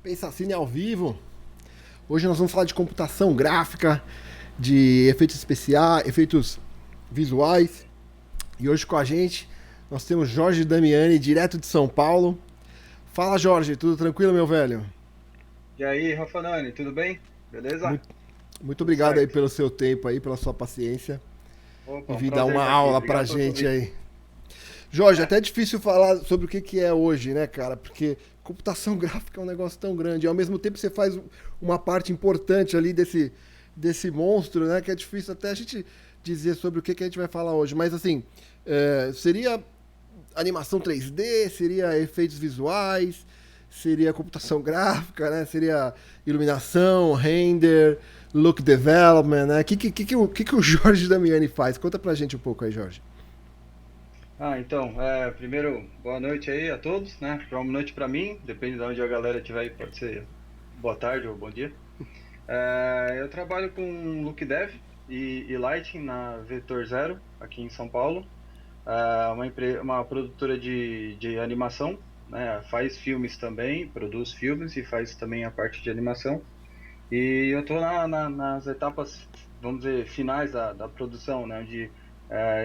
Pensacine ao vivo. Hoje nós vamos falar de computação gráfica, de efeitos especiais, efeitos visuais. E hoje com a gente nós temos Jorge Damiani, direto de São Paulo. Fala Jorge, tudo tranquilo, meu velho? E aí, Rafanani, tudo bem? Beleza? Muito, muito Tudo obrigado aí certo. pelo seu tempo aí, pela sua paciência Opa, e um vir dar prazer uma estar aqui. aula pra Obrigado pelo gente convite. aí. Jorge, até é difícil falar sobre o que é hoje, né, cara? Porque computação gráfica é um negócio tão grande. E ao mesmo tempo você faz uma parte importante ali desse monstro, né? Que é difícil até a gente dizer sobre o que a gente vai falar hoje. Mas assim, seria animação 3D, seria efeitos visuais, seria computação gráfica, né? Seria iluminação, render, look development, né? O que o Jorge Damiani faz? Conta pra gente um pouco aí, Jorge. Primeiro, boa noite aí a todos, né? Boa noite para mim, depende de onde a galera estiver aí, pode ser boa tarde ou bom dia. Eu trabalho com Look Dev e Lighting na Vetor Zero, aqui em São Paulo. Uma produtora de animação, né? Faz filmes também, produz filmes e faz também a parte de animação. E eu estou nas etapas, vamos dizer, finais da produção, né? Onde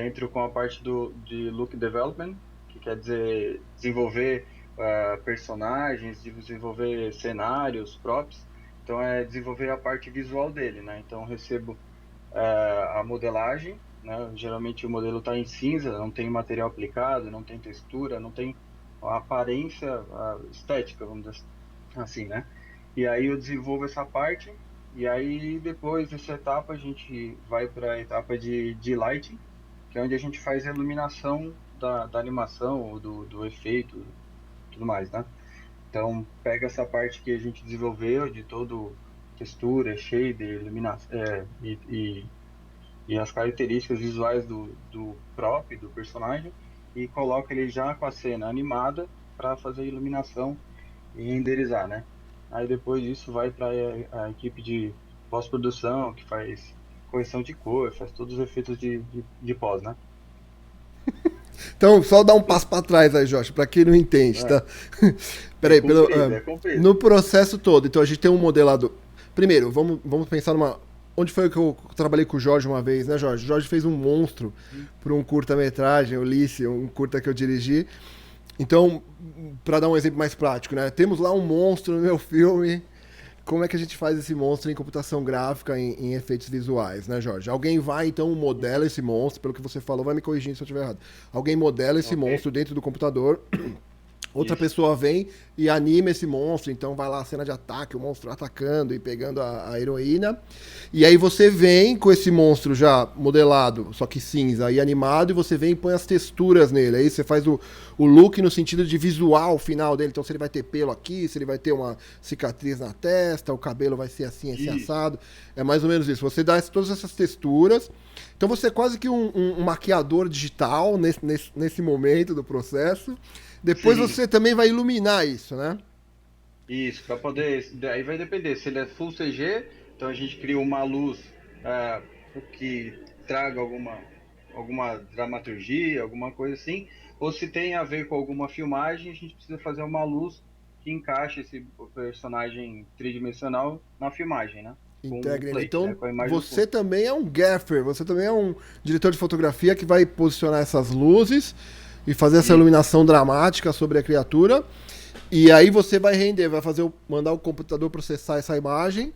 entro com a parte de look development, que quer dizer desenvolver personagens, desenvolver cenários, props. Então, é desenvolver a parte visual dele, né? Então, eu recebo a modelagem, né? Geralmente o modelo está em cinza, não tem material aplicado, não tem textura, não tem a aparência estética, vamos dizer assim, né? E aí eu desenvolvo essa parte, e aí depois dessa etapa a gente vai para a etapa de lighting, que é onde a gente faz a iluminação da animação, ou do efeito, tudo mais, né? Então pega essa parte que a gente desenvolveu de todo textura, shader, iluminação, e as características visuais do prop, do personagem, e coloca ele já com a cena animada para fazer a iluminação e renderizar, né? Aí depois disso vai para a equipe de pós-produção, que faz correção de cor, faz todos os efeitos de pós, né? Então, só dar um passo para trás aí, Jorge, para quem não entende, É, tá? Peraí, é comprido. no processo todo, então a gente tem um modelado. Primeiro, vamos pensar numa. Onde foi que eu trabalhei com o Jorge uma vez, né, Jorge? O Jorge fez um monstro para um curta-metragem, Ulisse, um curta que eu dirigi. Então, para dar um exemplo mais prático, né? Temos lá um monstro no meu filme. Como é que a gente faz esse monstro em computação gráfica, em efeitos visuais, né, Jorge? Alguém vai, então, modela esse monstro, pelo que você falou, vai me corrigir se eu estiver errado. Alguém modela esse Ok, monstro dentro do computador, outra isso. pessoa vem e anima esse monstro, então vai lá a cena de ataque, o monstro atacando e pegando a heroína. E aí você vem com esse monstro já modelado, só que cinza e animado, e você vem e põe as texturas nele. Aí você faz o look no sentido de visual final dele. Então se ele vai ter pelo aqui, se ele vai ter uma cicatriz na testa, o cabelo vai ser assim, esse Isso. assado. É mais ou menos isso. Você dá todas essas texturas. Então você é quase que um maquiador digital nesse momento do processo. Depois Sim, você também vai iluminar isso, né? isso. Para poder. Aí vai depender. Se ele é full CG, então a gente cria uma luz ah, que traga alguma dramaturgia, alguma coisa assim. Ou se tem a ver com alguma filmagem, a gente precisa fazer uma luz que encaixe esse personagem tridimensional na filmagem, né? Com o Integra ele. plate, né? Então, Com a imagem do você fundo. também é um gaffer, você também é um diretor de fotografia que vai posicionar essas luzes e fazer essa Isso. iluminação dramática sobre a criatura. E aí você vai render, vai mandar o computador processar essa imagem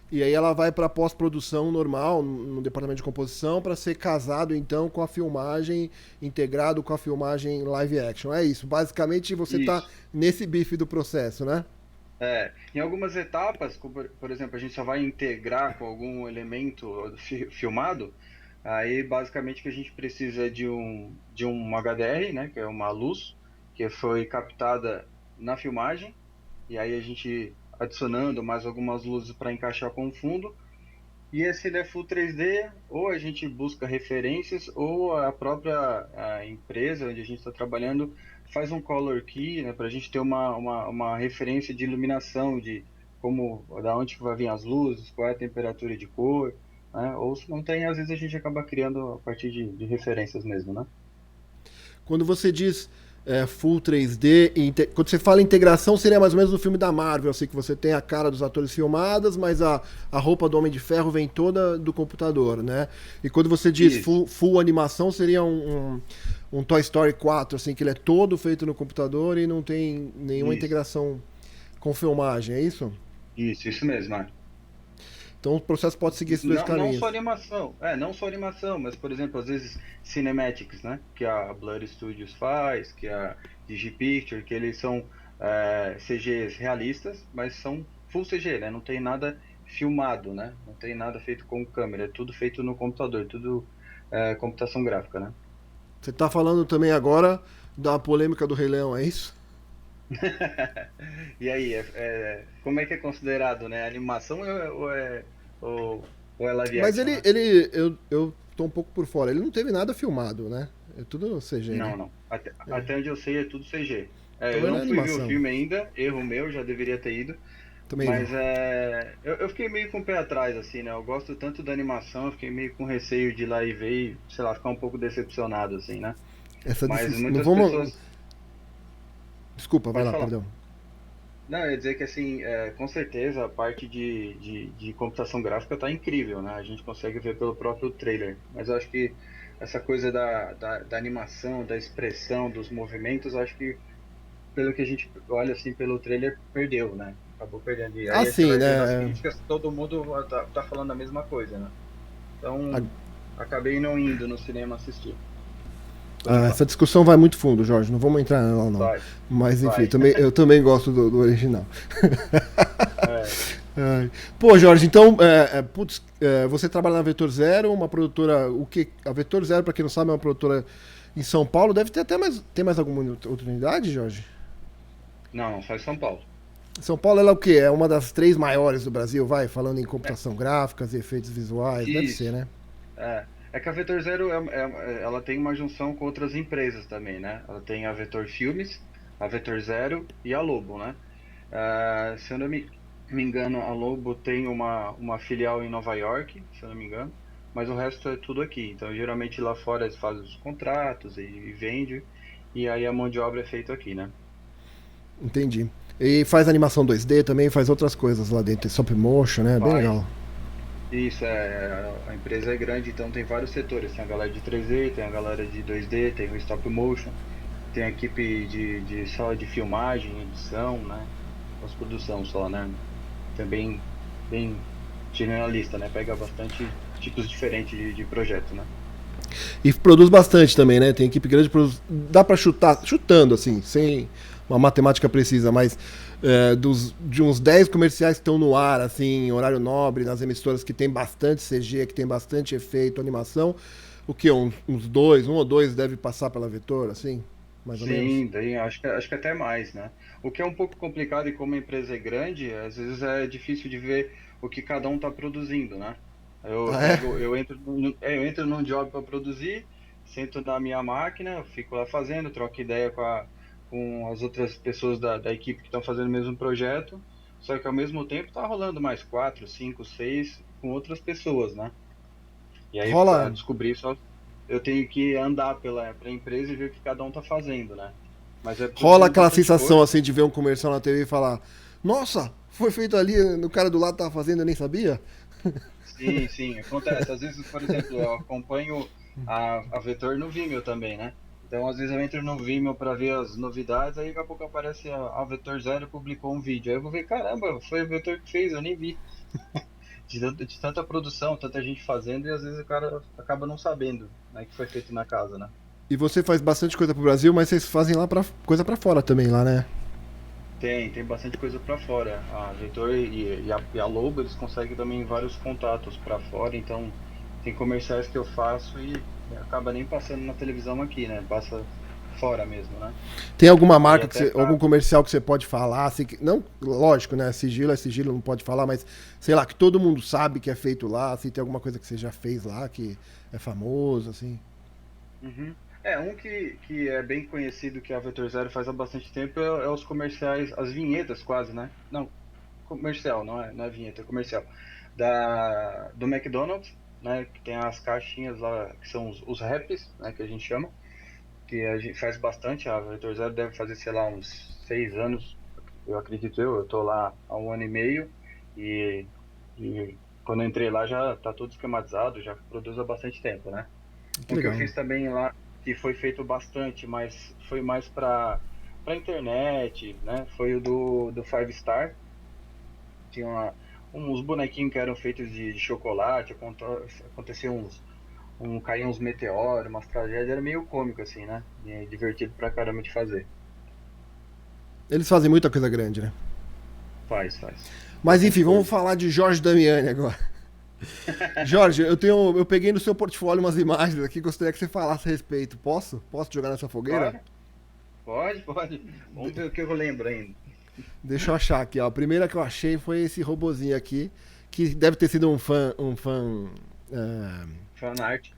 e aí ela vai para pós-produção normal no departamento de composição para ser casado então com a filmagem integrado com a filmagem live action. É isso. Basicamente você tá Isso. nesse bife do processo, né? Em algumas etapas, como por exemplo, a gente só vai integrar com algum elemento filmado, aí basicamente que a gente precisa de um HDR, né, que é uma luz que foi captada na filmagem, e aí a gente adicionando mais algumas luzes para encaixar com o fundo. E esse ele é full 3D, ou a gente busca referências, ou a própria empresa onde a gente está trabalhando faz um color key, né, para a gente ter uma referência de iluminação, de como, da onde que vai vir as luzes, qual é a temperatura de cor, né? Ou se não tem, às vezes a gente acaba criando a partir de referências mesmo, né? Quando você diz full 3D. Quando você fala integração, seria mais ou menos no filme da Marvel, assim, que você tem a cara dos atores filmadas, mas a roupa do Homem de Ferro vem toda do computador, né? E quando você diz Isso, full animação, seria um Toy Story 4, assim, que ele é todo feito no computador e não tem nenhuma isso, integração com filmagem, é isso? isso mesmo, né? Então o processo pode seguir esses dois Não só caminhos. animação, não só animação, mas por exemplo, às vezes cinematics, né? Que a Blur Studios faz, que a Digipicture, que eles são CGs realistas, mas são full CG, né? Não tem nada filmado, né? Não tem nada feito com câmera, é tudo feito no computador, tudo computação gráfica, né? Você tá falando também agora da polêmica do Rei Leão, é isso? E aí, como é que é considerado, né? Animação ou é live Mas action, né? eu tô um pouco por fora. Ele não teve nada filmado, né? É tudo CG, né? Não, não. Até onde eu sei é tudo CG. Então Eu ele é não fui ver o animação. filme ainda, erro meu, já deveria ter ido. Também não. Mas eu fiquei meio com o pé atrás, assim, né? Eu gosto tanto da animação, eu fiquei meio com receio de ir lá e ver e, sei lá, ficar um pouco decepcionado, assim, né? Essa Mas decisão. Não muitas vamos. pessoas. Desculpa, vai Pode lá, falar. perdão. Não, eu ia dizer que, assim, com certeza a parte de computação gráfica tá incrível, né? A gente consegue ver pelo próprio trailer. Mas eu acho que essa coisa da animação, da expressão, dos movimentos, eu acho que pelo que a gente olha assim pelo trailer, perdeu, né? Acabou perdendo. E aí você Assim, vai ver nas né? críticas, todo mundo tá falando a mesma coisa, né? a- Então, acabei não indo no cinema assistir, por enquanto. Essa discussão vai muito fundo, Jorge. Não vamos entrar nela, não. Vai, Mas enfim, vai. eu também gosto do original. É, Ai. Pô, Jorge, então, você trabalha na Vetor Zero, uma produtora. A Vetor Zero, para quem não sabe, é uma produtora em São Paulo. Deve ter até mais. Tem mais alguma outra unidade, Jorge? não, só em São Paulo. São Paulo ela é o quê? É uma das três maiores do Brasil, vai? Falando em É, computação gráfica e efeitos visuais. Deve ser, isso. né? É que a Vetor Zero ela tem uma junção com outras empresas também, né? Ela tem a Vetor Filmes, a Vetor Zero e a Lobo, né? Se eu não me engano, a Lobo tem uma filial em Nova York, se eu não me engano, mas o resto é tudo aqui. Então, geralmente lá fora eles fazem os contratos e vendem, e aí a mão de obra é feita aqui, né? Entendi. E faz animação 2D também, faz outras coisas lá dentro. Stop motion, né? Bem Faz. legal. Isso, a empresa é grande, então tem vários setores. Tem a galera de 3D, tem a galera de 2D, tem o stop motion, tem a equipe só de filmagem, edição, né? Pós-produção só, né? Também bem generalista, né? Pega bastante tipos diferentes de projeto, né? E produz bastante também, né? Tem equipe grande, dá pra chutar, chutando assim, sem uma matemática precisa, mas de uns 10 comerciais que estão no ar, assim, em horário nobre, nas emissoras que tem bastante CG, que tem bastante efeito, animação, o que? Uns dois, um ou dois deve passar pela Vetor, assim, mais ou menos? Sim, daí acho que até mais, né? O que é um pouco complicado e como a empresa é grande, às vezes é difícil de ver o que cada um está produzindo, né? Eu Ah, é? pego, eu entro num job para produzir, sento na minha máquina, eu fico lá fazendo, troco ideia com as outras pessoas da equipe que estão fazendo o mesmo projeto, só que ao mesmo tempo tá rolando mais quatro, cinco, seis com outras pessoas, né? E aí, para Rola, descobrir só, eu tenho que andar pela empresa e ver o que cada um tá fazendo, né? Mas é rola produzindo aquela bastante sensação, coisa. assim, de ver um comercial na TV e falar, nossa, foi feito ali, no cara do lado tava fazendo, eu nem sabia? Sim, sim, acontece. Às vezes, por exemplo, eu acompanho a Vetor no Vimeo também, né? Então, às vezes eu entro no Vimeo para ver as novidades, aí daqui a pouco aparece a Vetor Zero publicou um vídeo. Aí eu vou ver, caramba, foi a Vetor que fez, eu nem vi. De tanta produção, tanta gente fazendo, e às vezes o cara acaba não sabendo, né, que foi feito na casa, né? E você faz bastante coisa pro Brasil, mas vocês fazem lá coisa pra fora também, lá, né? Tem bastante coisa para fora. A Vetor e a Lobo, eles conseguem também vários contatos para fora, então tem comerciais que eu faço e acaba nem passando na televisão aqui, né? Passa fora mesmo, né? Tem alguma E aí marca, até algum pra. comercial que você pode falar, assim, não, lógico, né? Sigilo é sigilo, não pode falar, mas sei lá, que todo mundo sabe que é feito lá, assim, tem alguma coisa que você já fez lá que é famoso, assim. Uhum. Um que é bem conhecido que a Vetor Zero faz há bastante tempo é os comerciais, as vinhetas quase, né? Não, comercial, não é vinheta, é comercial. Do McDonald's, né? Que tem as caixinhas lá, que são os raps, né? Que a gente chama. que a gente faz bastante. A Vetor Zero deve fazer, sei lá, uns 6 anos, eu acredito eu. Eu tô lá há um ano e meio e, e quando eu entrei lá já tá tudo esquematizado, já produz há bastante tempo, né? Que Um que eu legal. fiz também lá, que foi feito bastante, mas foi mais para internet, né? Foi o do Five Star. Tinha uns bonequinhos que eram feitos de chocolate, acontecia caíam uns meteoros, umas tragédias, era meio cômico assim, né? E divertido pra caramba de fazer. Eles fazem muita coisa grande, né? Faz. Mas Bastante enfim, vamos coisa. falar de Jorge Damiani agora. Jorge, eu peguei no seu portfólio umas imagens aqui, gostaria que você falasse a respeito. Posso? Posso jogar nessa fogueira? Claro, pode. Vamos ver o que eu lembro ainda. Deixa eu achar aqui, ó. A primeira que eu achei foi esse robozinho aqui, que deve ter sido é, Fanart.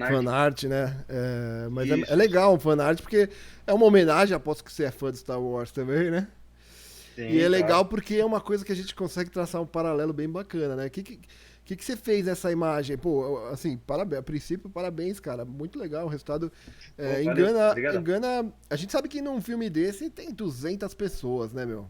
fan Fanart. art, né? É, mas é Isso. legal um fan art porque é uma homenagem, aposto que você é fã de Star Wars também, né? E é Sim, legal claro. porque é uma coisa que a gente consegue traçar um paralelo bem bacana, né? O que você fez nessa imagem? Pô, assim, parabéns, a princípio, parabéns, cara. Muito legal. O resultado Pô, valeu. engana, Obrigadão. engana. A gente sabe que num filme desse tem 200 pessoas, né, meu?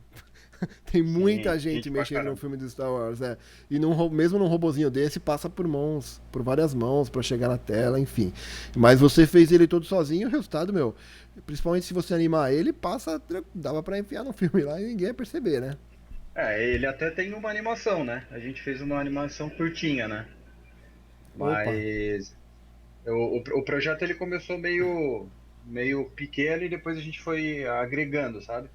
Tem muita Sim, gente gente pra mexendo no caramba. filme do Star Wars, né? E mesmo num robozinho desse, passa por mãos, por várias mãos pra chegar na tela, enfim. Mas você fez ele todo sozinho, o resultado, meu, principalmente se você animar ele, dava pra enfiar no filme lá e ninguém ia perceber, né? É, ele até tem uma animação, né? A gente fez uma animação curtinha, né? Opa. Mas o projeto ele começou meio pequeno e depois a gente foi agregando, sabe?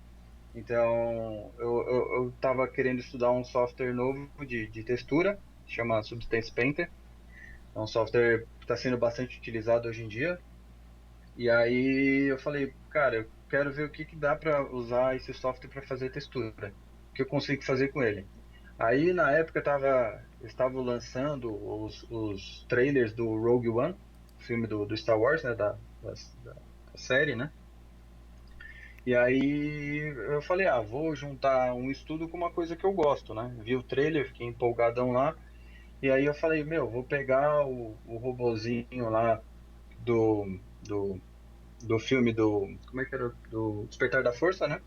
Então, eu tava querendo estudar um software novo de textura, chama Substance Painter. É um software que está sendo bastante utilizado hoje em dia. E aí eu falei, cara, eu quero ver o que dá para usar esse software para fazer textura. O que eu consigo fazer com ele. Aí na época estavam lançando os trailers do Rogue One, filme do Star Wars, né, da série, né? E aí eu falei, vou juntar um estudo com uma coisa que eu gosto, né? Vi o trailer, fiquei empolgadão lá. E aí eu falei, meu, vou pegar o robozinho lá do, do, do filme como é que era? Do Despertar da Força, né?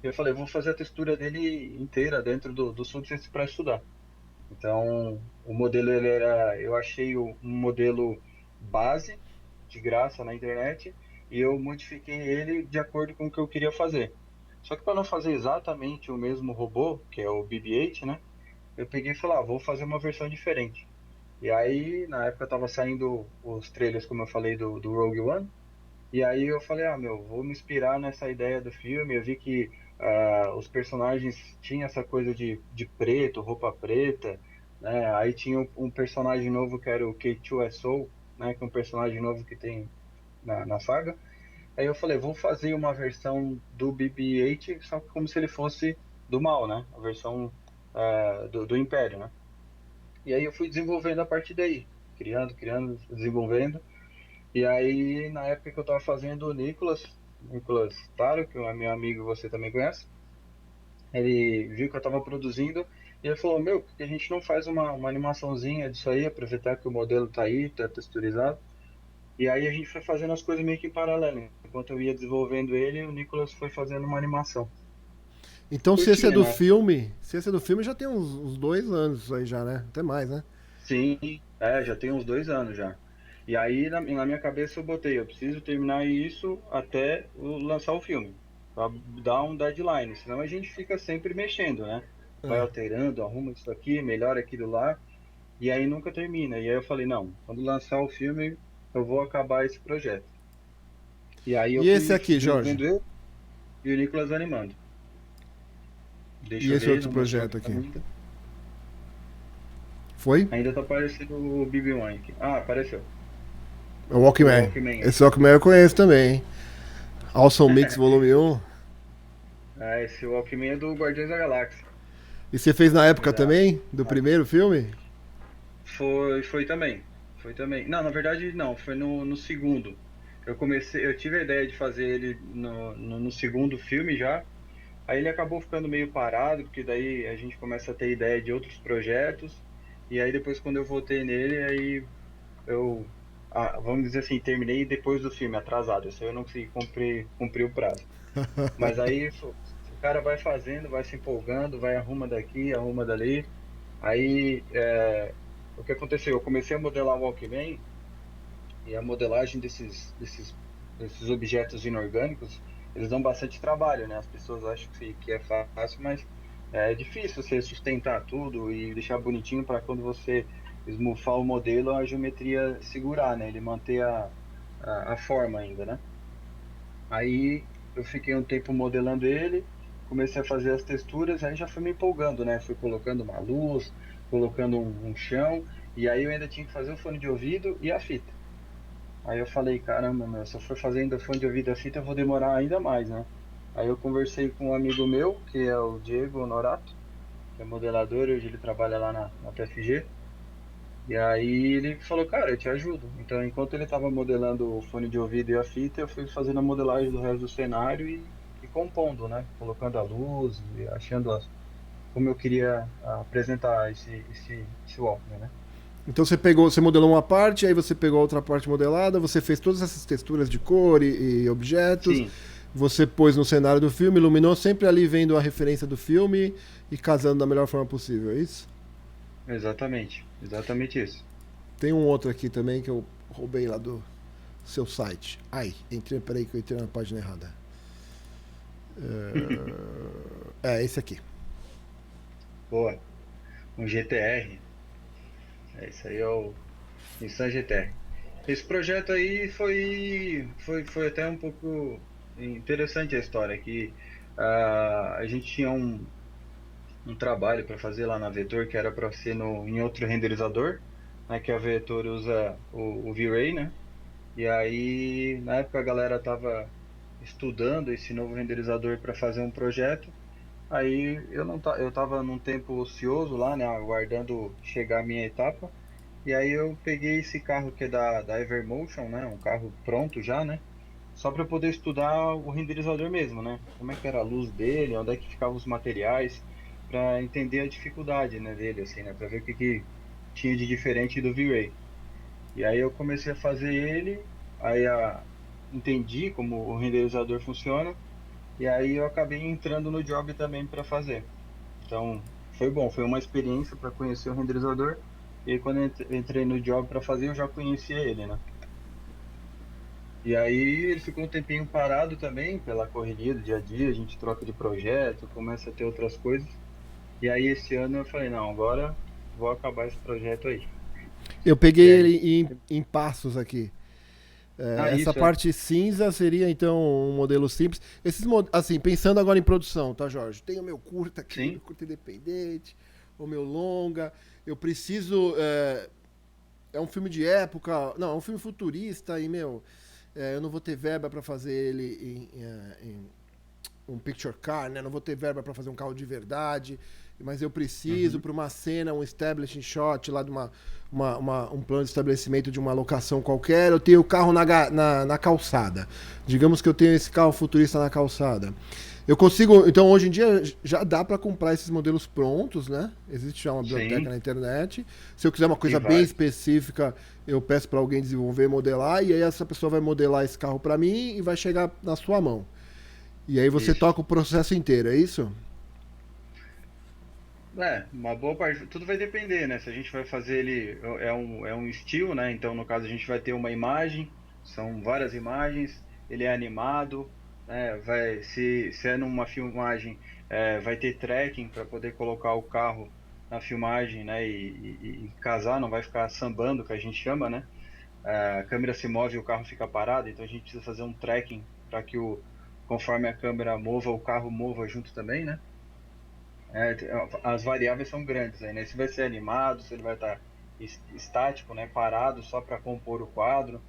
E eu falei, vou fazer a textura dele inteira dentro do Substance para estudar. Então, o modelo eu achei um modelo base de graça na internet e eu modifiquei ele de acordo com o que eu queria fazer. Só que para não fazer exatamente o mesmo robô, que é o BB-8, né? Eu peguei e falei, vou fazer uma versão diferente. E aí, na época, tava saindo os trailers, como eu falei, do Rogue One. E aí eu falei, meu, vou me inspirar nessa ideia do filme. Eu vi que os personagens tinham essa coisa de preto, roupa preta, né? Aí tinha um personagem novo que era o K2SO, né? Que é um personagem novo que tem na saga. Aí eu falei, vou fazer uma versão do BB-8, só que como se ele fosse do mal, né? A versão do Império, né? E aí eu fui desenvolvendo a partir daí, criando, desenvolvendo. E aí, na época que eu tava fazendo o Nicolas Taro, que é meu amigo, você também conhece, ele viu que eu tava produzindo e ele falou, meu, por que a gente não faz uma animaçãozinha disso aí, aproveitar que o modelo tá aí, tá texturizado. E aí a gente foi fazendo as coisas meio que em paralelo. Enquanto eu ia desenvolvendo ele, o Nicolas foi fazendo uma animação. Então, se esse é Curtinha, do né? filme, se esse é do filme, já tem uns 2 anos isso aí já, né? Até mais, né? Sim, já tem uns 2 anos já. E aí, na minha cabeça, eu botei, eu preciso terminar isso até lançar o filme, para dar um deadline, senão a gente fica sempre mexendo, né? Vai alterando, arruma isso aqui, melhora aquilo lá, e aí nunca termina. E aí eu falei, não, quando lançar o filme, eu vou acabar esse projeto. E aí eu E esse fui aqui, Jorge? desenvolvendo ele e o Nicolas animando. E Deixa eu esse ver, outro não mostrou projeto aqui pra aqui? mim. Foi? Ainda tá aparecendo o BB-1 aqui. Apareceu. É o O Walkman. Walkman Esse aqui. Walkman eu conheço também, hein? Awesome Mix Volume 1. Esse Walkman é do Guardiões da Galáxia. E você fez na Filme época da também? Do Marvel. primeiro filme? Foi também. Foi também. Não, na verdade não, foi no segundo. Eu tive a ideia de fazer ele no segundo filme já. Aí ele acabou ficando meio parado, porque daí a gente começa a ter ideia de outros projetos. E aí depois quando eu voltei nele, aí eu vamos dizer assim, terminei depois do filme, atrasado. Isso aí eu não consegui cumprir o prazo. Mas aí o cara vai fazendo, vai se empolgando, vai arruma daqui, arruma dali. Aí o que aconteceu? Eu comecei a modelar o Walkman e a modelagem desses objetos inorgânicos, eles dão bastante trabalho, né? As pessoas acham que é fácil, mas é difícil você sustentar tudo e deixar bonitinho para quando você esmufar o modelo, a geometria segurar, né? Ele manter a forma ainda, né? Aí eu fiquei um tempo modelando ele, comecei a fazer as texturas, aí já fui me empolgando, né? Fui colocando uma luz, colocando um chão, e aí eu ainda tinha que fazer o fone de ouvido e a fita. Aí eu falei, caramba, meu, se eu for fazer ainda fone de ouvido e a fita, eu vou demorar ainda mais, né? Aí eu conversei com um amigo meu, que é o Diego Honorato, que é modelador, hoje ele trabalha lá na PFG. E aí ele falou, cara, eu te ajudo. Então, enquanto ele estava modelando o fone de ouvido e a fita, eu fui fazendo a modelagem do resto do cenário e compondo, né? Colocando a luz e achando como eu queria apresentar esse Walkman, né? Então você modelou uma parte, aí você pegou a outra parte modelada, você fez todas essas texturas de cor e objetos, Sim, você pôs no cenário do filme, iluminou sempre ali vendo a referência do filme e casando da melhor forma possível, é isso? exatamente. Exatamente isso. Tem um outro aqui também que eu roubei lá do seu site. Ai, peraí que eu entrei na página errada. Esse aqui. Boa. Um GTR. Isso aí é o Nissan GTR. Esse projeto aí foi até um pouco interessante a história, que a gente tinha um trabalho para fazer lá na Vetor, que era para ser em outro renderizador, né, que a Vetor usa o V-Ray, né? E aí, na época, a galera estava estudando esse novo renderizador para fazer um projeto. Aí eu tava num tempo ocioso lá, né, aguardando chegar a minha etapa. E aí eu peguei esse carro que é da Evermotion, né, um carro pronto já, né, só para poder estudar o renderizador mesmo, né, como é que era a luz dele, onde é que ficavam os materiais, para entender a dificuldade, né, dele, assim, né, para ver o que tinha de diferente do V-Ray. E aí eu comecei a fazer ele, aí entendi como o renderizador funciona, e aí eu acabei entrando no job também para fazer. Então, foi bom, foi uma experiência para conhecer o renderizador. E aí, quando eu entrei no job para fazer, eu já conhecia ele, né? E aí, ele ficou um tempinho parado também, pela correria do dia a dia, a gente troca de projeto, começa a ter outras coisas. E aí, esse ano eu falei, não, agora vou acabar esse projeto aí. Eu peguei E aí, ele em passos aqui. Essa isso é. parte cinza seria então um modelo simples. Assim, pensando agora em produção, tá, Jorge? Tem o meu curta aqui, meu Sim, curta independente, o meu longa. Eu preciso. É um filme de época, não, é um filme futurista e, meu, eu não vou ter verba para fazer ele em um picture car, né? Não vou ter verba para fazer um carro de verdade, mas eu preciso uhum, para uma cena, um establishing shot lá de um plano de estabelecimento de uma locação qualquer. Eu tenho o carro na calçada. Digamos que eu tenho esse carro futurista na calçada. Eu consigo, então hoje em dia já dá para comprar esses modelos prontos, né? Existe já uma biblioteca sim, na internet. Se eu quiser uma tem coisa bem vários. específica, eu peço para alguém desenvolver, modelar, e aí essa pessoa vai modelar esse carro para mim e vai chegar na sua mão. E aí você Isso. toca o processo inteiro, é isso? Uma boa parte, tudo vai depender, né? Se a gente vai fazer ele, é um estilo, né? Então, no caso, a gente vai ter uma imagem, são várias imagens, ele é animado, né? Se é numa filmagem, vai ter tracking para poder colocar o carro na filmagem, né? E casar, não vai ficar sambando, que a gente chama, né? A câmera se move e o carro fica parado, então a gente precisa fazer um tracking para que conforme a câmera mova, o carro mova junto também, né? As variáveis são grandes aí, né? Se vai ser animado, se ele vai estar estático, né? Parado só para compor o quadro.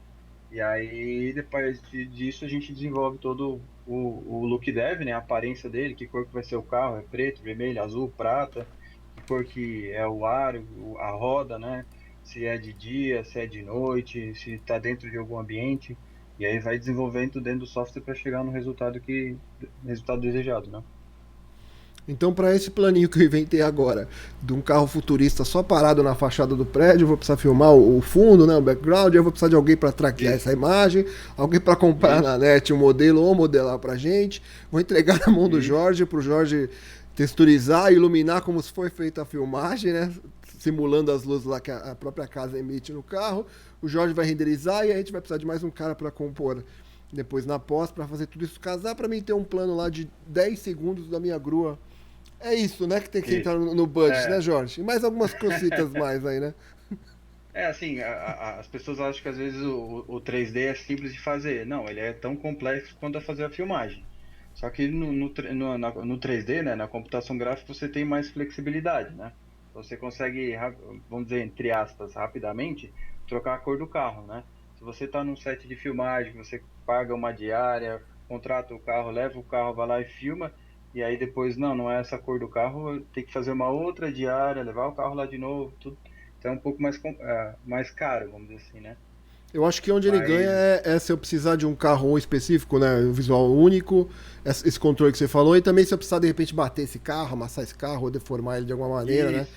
E aí, depois disso, a gente desenvolve todo o look dev, né? A aparência dele, que cor que vai ser o carro, é preto, vermelho, azul, prata, que cor que é o aro, a roda, né? Se é de dia, se é de noite, se está dentro de algum ambiente. E aí vai desenvolvendo dentro do software para chegar no resultado desejado, né? Então, para esse planinho que eu inventei agora, de um carro futurista só parado na fachada do prédio, eu vou precisar filmar o fundo, né, o background, eu vou precisar de alguém para traquear Isso, essa imagem, alguém para comprar na isso, net um modelo ou modelar para gente, vou entregar na mão do isso, Jorge, para o Jorge texturizar, iluminar como se foi feita a filmagem, né, simulando as luzes lá que a própria casa emite no carro. O Jorge vai renderizar e a gente vai precisar de mais um cara para compor depois na pós, para fazer tudo isso casar, para mim ter um plano lá de 10 segundos da minha grua. É isso, né? Que tem que entrar isso. no budget, né, É. Jorge? E mais algumas cositas mais aí, né? É assim, as pessoas acham que às vezes o 3D é simples de fazer. Não, ele é tão complexo quanto a fazer a filmagem. Só que no 3D, né, na computação gráfica, você tem mais flexibilidade, né? Você consegue, vamos dizer, entre aspas, rapidamente, trocar a cor do carro, né? Se você está num set de filmagem, você paga uma diária, contrata o carro, leva o carro, vai lá e filma, e aí depois, não é essa cor do carro, tem que fazer uma outra diária, levar o carro lá de novo, tudo. Então é um pouco mais caro, vamos dizer assim, né? Eu acho que onde ele ganha Mas é se eu precisar de um carro específico, né? Um visual único, esse controle que você falou, e também se eu precisar de repente bater esse carro, amassar esse carro, ou deformar ele de alguma maneira, né? isso,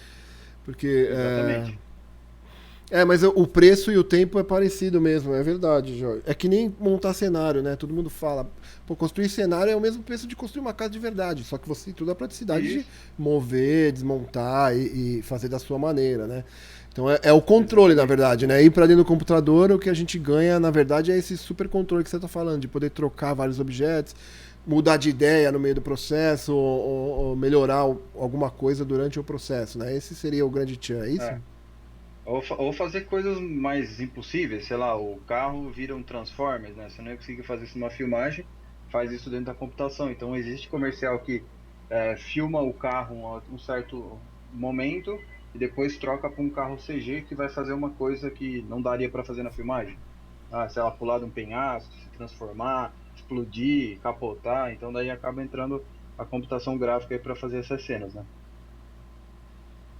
Porque. exatamente. Mas o preço e o tempo é parecido mesmo, é verdade, Jorge. É que nem montar cenário, né? Todo mundo fala, pô, construir cenário é o mesmo preço de construir uma casa de verdade, só que você tem toda a praticidade de Isso, mover, desmontar e fazer da sua maneira, né? Então é o controle, na exatamente. verdade, né? Ir para dentro do computador, o que a gente ganha, na verdade, é esse super controle que você está falando, de poder trocar vários objetos, mudar de ideia no meio do processo, ou melhorar alguma coisa durante o processo, né? Esse seria o grande tchan, é isso? É. Ou fazer coisas mais impossíveis, sei lá, o carro vira um Transformers, né? Você não ia conseguir fazer isso numa filmagem, faz isso dentro da computação. Então existe comercial que filma o carro um certo momento e depois troca para um carro CG que vai fazer uma coisa que não daria para fazer na filmagem. Ah, sei lá, pular de um penhasco, se transformar, explodir, capotar. Então daí acaba entrando a computação gráfica aí para fazer essas cenas, né?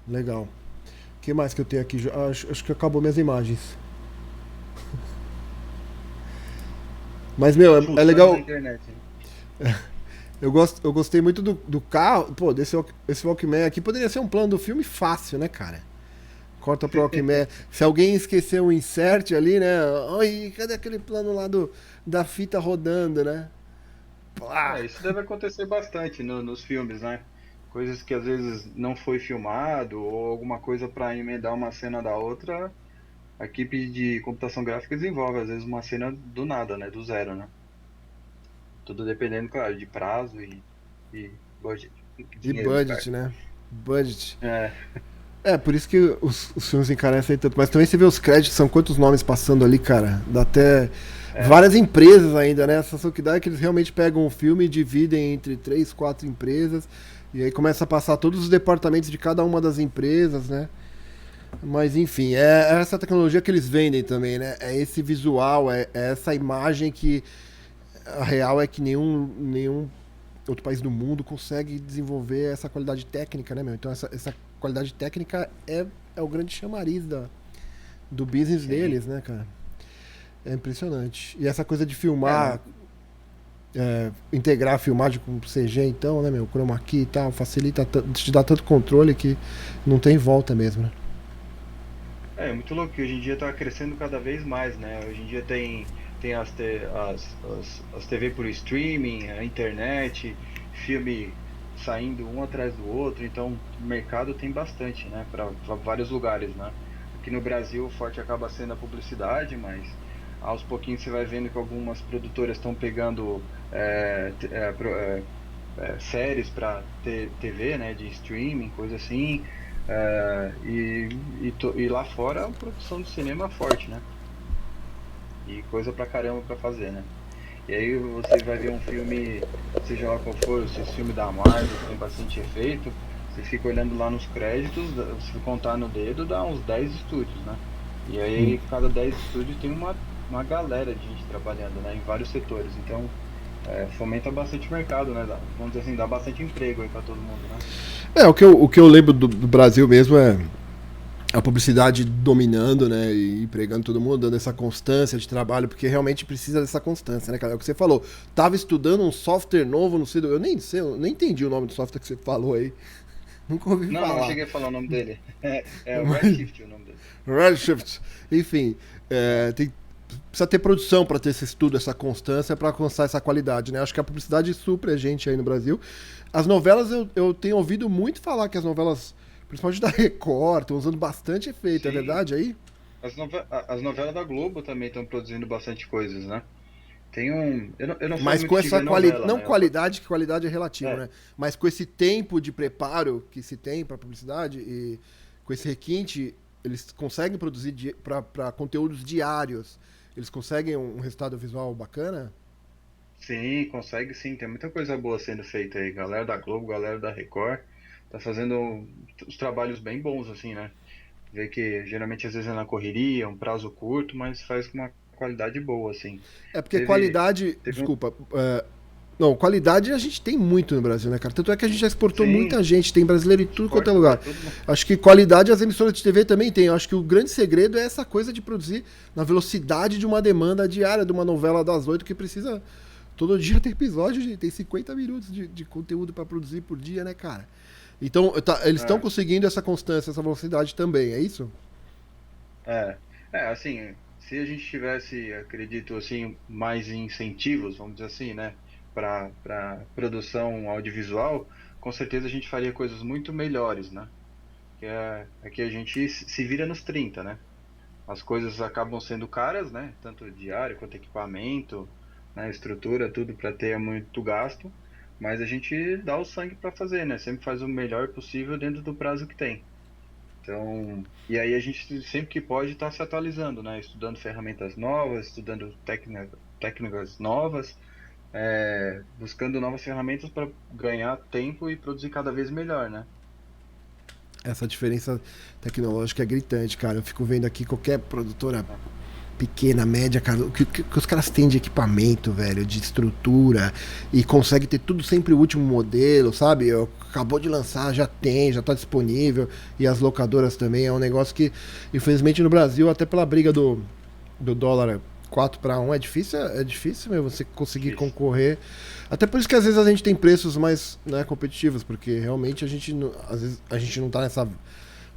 Legal. O que mais que eu tenho aqui? Acho que acabou minhas imagens. Mas, meu, é Fuçando na legal. internet, né? Eu gostei muito do carro. Pô, esse Walkman aqui poderia ser um plano do filme fácil, né, cara? Corta pro Walkman. Se alguém esqueceu um insert ali, né? Ai, cadê aquele plano lá da fita rodando, né? É, Pá. isso deve acontecer bastante nos filmes, né? Coisas que às vezes não foi filmado ou alguma coisa para emendar uma cena da outra, a equipe de computação gráfica desenvolve às vezes uma cena do nada, né? Do zero, né? Tudo dependendo, claro, de prazo e budget, E dinheiro no budget, card. né? Budget. É, É, por isso que os filmes encarecem tanto. Mas também você vê os créditos, são quantos nomes passando ali, cara. Dá até é, várias empresas ainda, né? A sensação que dá é que eles realmente pegam o filme e dividem entre três, quatro empresas. E aí começa a passar todos os departamentos de cada uma das empresas, né? Mas enfim, é essa tecnologia que eles vendem também, né? É esse visual, é essa imagem que a real é que nenhum outro país do mundo consegue desenvolver essa qualidade técnica, né, meu? Então essa qualidade técnica é o grande chamariz do business sim. deles, né, cara? É impressionante. E essa coisa de É, filmar, integrar a filmagem com CG, então, né, meu? Chroma key e tal, facilita, te dá tanto controle que não tem volta mesmo, né? é muito louco que hoje em dia está crescendo cada vez mais, né? Hoje em dia tem as TV por streaming, a internet, filme saindo um atrás do outro, então o mercado tem bastante, né? Para vários lugares, né? Aqui no Brasil o forte acaba sendo a publicidade, mas aos pouquinhos você vai vendo que algumas produtoras estão pegando séries para TV, né? De streaming, coisa assim. E lá fora a produção de cinema é forte, né? E coisa pra caramba pra fazer, né? E aí você vai ver um filme, seja lá qual for, esse filme da Marvel, que tem bastante efeito, você fica olhando lá nos créditos, se contar no dedo, dá uns 10 estúdios, né? E aí cada 10 estúdios tem uma galera de gente trabalhando, né? Em vários setores. Então, fomenta bastante o mercado, né? Vamos dizer assim, dá bastante emprego aí pra todo mundo, né? O que eu lembro do Brasil mesmo a publicidade dominando, né, e empregando todo mundo, dando essa constância de trabalho, porque realmente precisa dessa constância, né, cara? É o que você falou. Tava estudando um software novo, não sei, eu nem sei, eu nem entendi o nome do software que você falou aí. Nunca ouvi Não falar. cheguei a falar o nome dele. É o Mas, Redshift o nome dele. Redshift, enfim, É. precisa ter produção para ter esse estudo, essa constância, para alcançar essa qualidade, né? Acho que a publicidade supre a gente aí no Brasil. As novelas, eu tenho ouvido muito falar que as novelas, principalmente da Record, estão usando bastante efeito, é Sim, verdade aí? as novelas da Globo também estão produzindo bastante coisas, né? Tem um. Eu não sou Mas com muito de essa ver qualidade, novela, não né? Eu só. qualidade, que qualidade é relativo, É, né? Mas com esse tempo de preparo que se tem para publicidade e com esse requinte, eles conseguem produzir para conteúdos diários. Eles conseguem um resultado visual bacana? sim, consegue sim. Tem muita coisa boa sendo feita aí. Galera da Globo, galera da Record, tá fazendo os trabalhos bem bons, assim, né? Vê que geralmente às vezes é na correria, um prazo curto, mas faz com uma qualidade boa, assim. É porque Teve, qualidade, teve um. desculpa, não, qualidade a gente tem muito no Brasil, né, cara? Tanto é que a gente já exportou Sim, muita gente, tem brasileiro em tudo quanto é exporta para lugar. todo mundo. Acho que qualidade as emissoras de TV também têm. Eu acho que o grande segredo é essa coisa de produzir na velocidade de uma demanda diária de uma novela das 8 que precisa todo dia ter episódio, tem 50 minutos de conteúdo para produzir por dia, né, cara? Então, eles estão É, conseguindo essa constância, essa velocidade também, é isso? é, assim, se a gente tivesse, acredito, assim, mais incentivos, vamos dizer assim, né, para produção audiovisual, com certeza a gente faria coisas muito melhores, né? É que a gente se vira nos 30, né? As coisas acabam sendo caras, né? Tanto diário quanto equipamento, né? Estrutura, tudo para ter muito gasto, mas a gente dá o sangue para fazer, né? Sempre faz o melhor possível dentro do prazo que tem. Então, e aí a gente sempre que pode está se atualizando, né? Estudando ferramentas novas, estudando técnicas novas, buscando novas ferramentas para ganhar tempo e produzir cada vez melhor, né? Essa diferença tecnológica é gritante, cara. Eu fico vendo aqui qualquer produtora Ah, pequena, média, cara, o que os caras têm de equipamento, velho, de estrutura, e consegue ter tudo sempre o último modelo, sabe? Acabou de lançar, já tem, já tá disponível, e as locadoras também, é um negócio que, infelizmente no Brasil, até pela briga do dólar 4 para 1, é difícil mesmo você conseguir difícil. concorrer. Até por isso que às vezes a gente tem preços mais, né, competitivos, porque realmente a gente, às vezes a gente não tá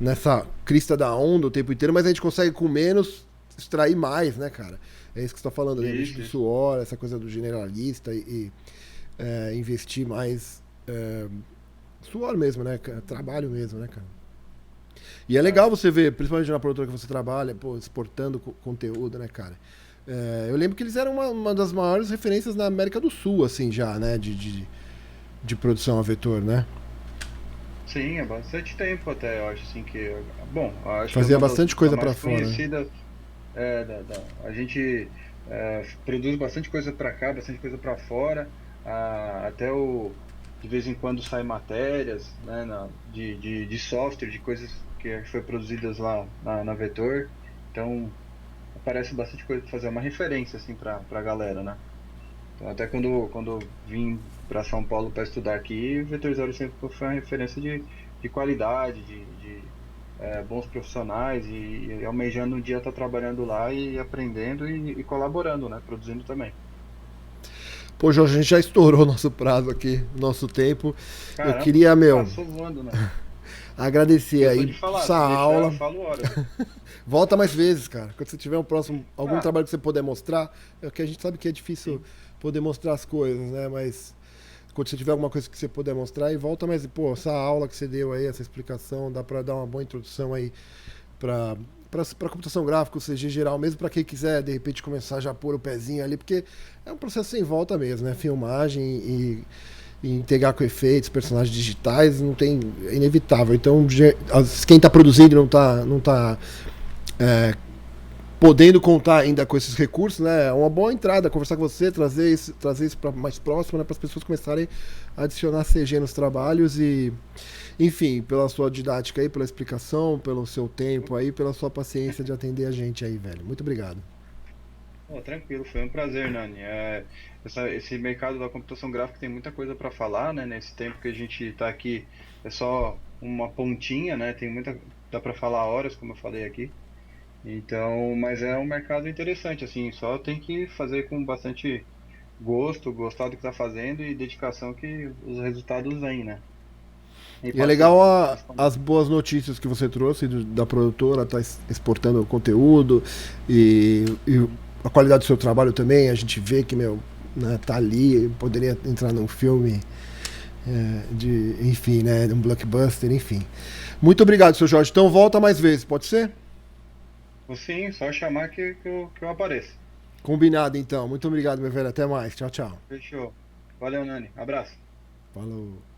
nessa crista da onda o tempo inteiro, mas a gente consegue com menos extrair mais, né, cara? É isso que você está falando, né? Investir do Isso. suor, essa coisa do generalista e investir mais suor mesmo, né? Trabalho mesmo, né, cara? E é É. legal você ver, principalmente na produtora que você trabalha, pô, exportando conteúdo, né, cara? Eu lembro que eles eram uma das maiores referências na América do Sul, assim, já, né? De produção a vetor, né? Sim, há bastante tempo até, eu acho assim que, bom, eu acho que é Fazia uma bastante a coisa pra mais fora, né? conhecida a gente produz bastante coisa para cá, bastante coisa para fora, até de vez em quando saem matérias, né, de software, de coisas que foi produzidas lá na Vetor, então aparece bastante coisa para fazer, é uma referência assim para a galera, né? Então, até quando eu vim para São Paulo para estudar aqui, o Vetor Zero sempre foi uma referência de qualidade, de bons profissionais e almejando um dia estar trabalhando lá e aprendendo e colaborando, né? Produzindo também. Pô, Jorge, a gente já estourou o nosso prazo aqui, nosso tempo. Eu Caramba, queria, meu, passou voando, né? agradecer Eu sou aí de falar, essa se deixar eu aula. falo horas. Volta mais vezes, cara. Quando você tiver um próximo, algum Ah, trabalho que você puder mostrar, é que a gente sabe que é difícil sim. poder mostrar as coisas, né? Mas quando você tiver alguma coisa que você puder mostrar, e volta mais, pô, essa aula que você deu aí, essa explicação, dá pra dar uma boa introdução aí pra para computação gráfica, ou seja, em geral, mesmo para quem quiser de repente começar já a pôr o pezinho ali, porque é um processo sem volta mesmo, né? Filmagem e integrar com efeitos, personagens digitais, não tem, é inevitável. Então, quem está produzindo não tá podendo contar ainda com esses recursos, né? É uma boa entrada, conversar com você, trazer isso para mais próximo, né? Para as pessoas começarem a adicionar CG nos trabalhos e, enfim, pela sua didática aí, pela explicação, pelo seu tempo aí, pela sua paciência de atender a gente aí, velho. Muito obrigado. Oh, tranquilo, foi um prazer, Nani. Esse mercado da computação gráfica tem muita coisa para falar, né? Nesse tempo que a gente está aqui, é só uma pontinha, né? Tem muita, dá para falar horas, como eu falei aqui. Então, mas é um mercado interessante, assim, só tem que fazer com bastante gosto, gostar do que tá fazendo e dedicação que os resultados vêm, né? E E é legal paciência, principalmente. as boas notícias que você trouxe da produtora, tá exportando conteúdo e a qualidade do seu trabalho também. A gente vê que, meu, né, tá ali, poderia entrar num filme, enfim, né, um blockbuster, enfim. Muito obrigado, seu Jorge. Então volta mais vezes, pode ser? Sim, só chamar que eu apareço. Combinado, então. Muito obrigado, meu velho. Até mais. Tchau, tchau. Fechou. Valeu, Nani. Abraço. Falou.